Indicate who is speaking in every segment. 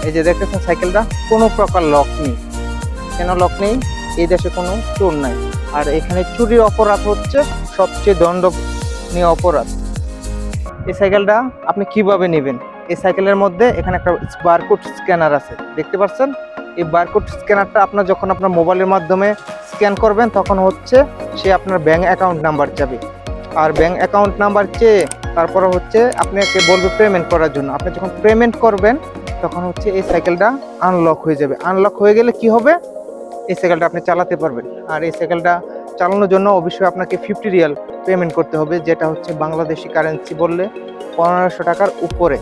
Speaker 1: এই যে দেখতেছেন সাইকেলটা কোনো প্রকার লক নেই। কেন লক নেই? এই দেশে কোনো চোর নাই। আর এখানে চুরির অপরাধ হচ্ছে সবচেয়ে দণ্ডনীয় অপরাধ। এই সাইকেলটা আপনি কিভাবে নেবেন? এই সাইকেলের মধ্যে এখানে একটা বারকোড স্ক্যানার আছে, দেখতে পাচ্ছেন? এই বারকোড স্ক্যানারটা আপনার যখন আপনার মোবাইলের মাধ্যমে স্ক্যান করবেন তখন হচ্ছে সে আপনার ব্যাংক অ্যাকাউন্ট নাম্বার চাবে। আর ব্যাংক অ্যাকাউন্ট নাম্বার চেয়ে তারপরে হচ্ছে আপনাকে বলবে পেমেন্ট করার জন্য। আপনি যখন পেমেন্ট করবেন তখন হচ্ছে এই সাইকেলটা আনলক হয়ে যাবে। আনলক হয়ে গেলে কি হবে? এই সাইকেলটা আপনি চালাতে পারবেন। আর এই সাইকেলটা চালানোর জন্য অবশ্যই আপনাকে 50 রিয়াল পেমেন্ট করতে হবে, যেটা হচ্ছে বাংলাদেশি কারেন্সি বললে 1500 টাকার উপরে।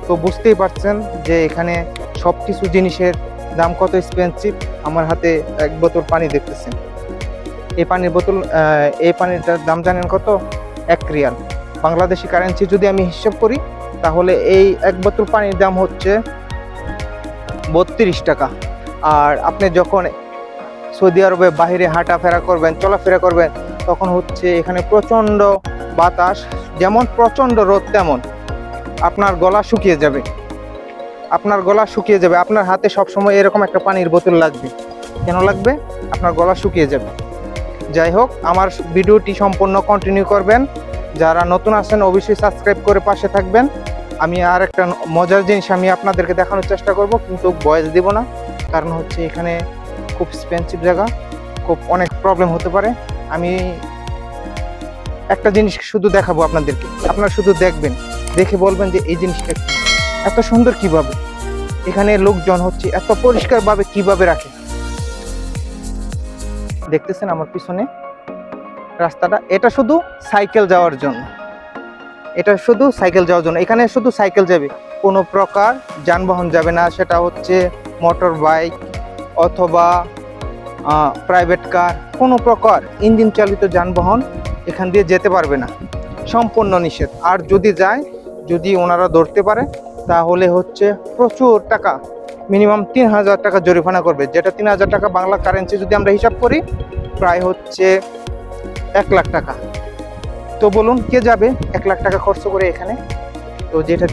Speaker 1: তো বুঝতেই পারছেন যে এখানে সব কিছু জিনিসের দাম কত এক্সপেন্সিভ। আমার হাতে এক বোতল পানি দেখতেছেন। এই পানিটার দাম জানেন কত? 1 রিয়াল। বাংলাদেশি কারেন্সি যদি আমি হিসাব করি তাহলে এই এক বোতল পানির দাম হচ্ছে 32 টাকা। আর আপনি যখন সৌদি আরবে বাইরে হাঁটাফেরা করবেন, চলাফেরা করবেন, তখন হচ্ছে এখানে প্রচণ্ড বাতাস, যেমন প্রচণ্ড রোদ তেমন আপনার গলা শুকিয়ে যাবে। আপনার হাতে সবসময় এরকম একটা পানির বোতল লাগবে। কেন লাগবে? আপনার গলা শুকিয়ে যাবে। যাই হোক, আমার ভিডিওটি সম্পূর্ণ কন্টিনিউ করবেন। যারা নতুন আছেন অবশ্যই সাবস্ক্রাইব করে পাশে থাকবেন। আমি আর একটা মজার জিনিস আমি আপনাদেরকে দেখানোর চেষ্টা করব, কিন্তু ভয়েস দেব না, কারণ হচ্ছে এখানে খুব এক্সপেন্সিভ জায়গা, অনেক প্রবলেম হতে পারে। আমি একটা জিনিস শুধু দেখাবো আপনাদেরকে, আপনারা শুধু দেখবেন, দেখে বলবেন যে এই জিনিসটা এত সুন্দর কিভাবে, এখানে লোকজন হচ্ছে এত পরিষ্কারভাবে কিভাবে রাখে। দেখতেছেন আমার পিছনে রাস্তাটা, এটা শুধু সাইকেল যাওয়ার জন্য। এখানে শুধু সাইকেল যাবে, কোনো প্রকার যানবাহন যাবে না। সেটা হচ্ছে মোটর বাইক অথবা প্রাইভেট কার, কোনো প্রকার ইঞ্জিন চালিত যানবাহন এখান দিয়ে যেতে পারবে না, সম্পূর্ণ নিষেধ। আর যদি ওনারা ধরতে পারে তাহলে হচ্ছে প্রচুর টাকা, মিনিমাম 3000 টাকা জরিমানা করবে, যেটা 3000 টাকা বাংলা কারেন্সি যদি আমরা হিসাব করি প্রায় হচ্ছে 1 লাখ টাকা। তো বলুন কে যাবে 1 লাখ টাকা খরচ করে এখানে? তো যেটা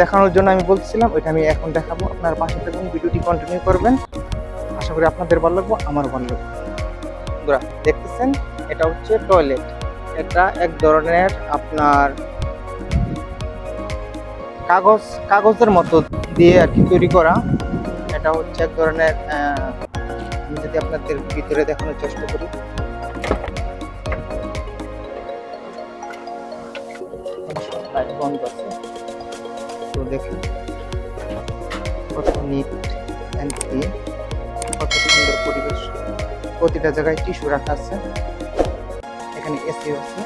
Speaker 1: দেখানোর জন্য আমি বলছিলাম ওইটা আমি এখন দেখাবো। আপনার পাশে থাকুন, ভিডিওটি কন্টিনিউ করবেন। আশা করি আপনাদের ভালো লাগবে, আমার ভালো লাগবে। বন্ধুরা দেখতেছেন, এটা হচ্ছে টয়লেট। এটা এক ধরনের আপনার কাগজের মতো দিয়ে আর কি তৈরি করা। এটা হচ্ছে এক ধরনের আমি যদি আপনাদের ভিতরে দেখানোর চেষ্টা করি, লাইট বন্ধ আছে, তো দেখুন কত নিট অ্যান্ড ক্লিন, কত সুন্দর পরিবেশ। প্রতিটা জায়গায় টিস্যু রাখা আছে, এখানে এসি আছে।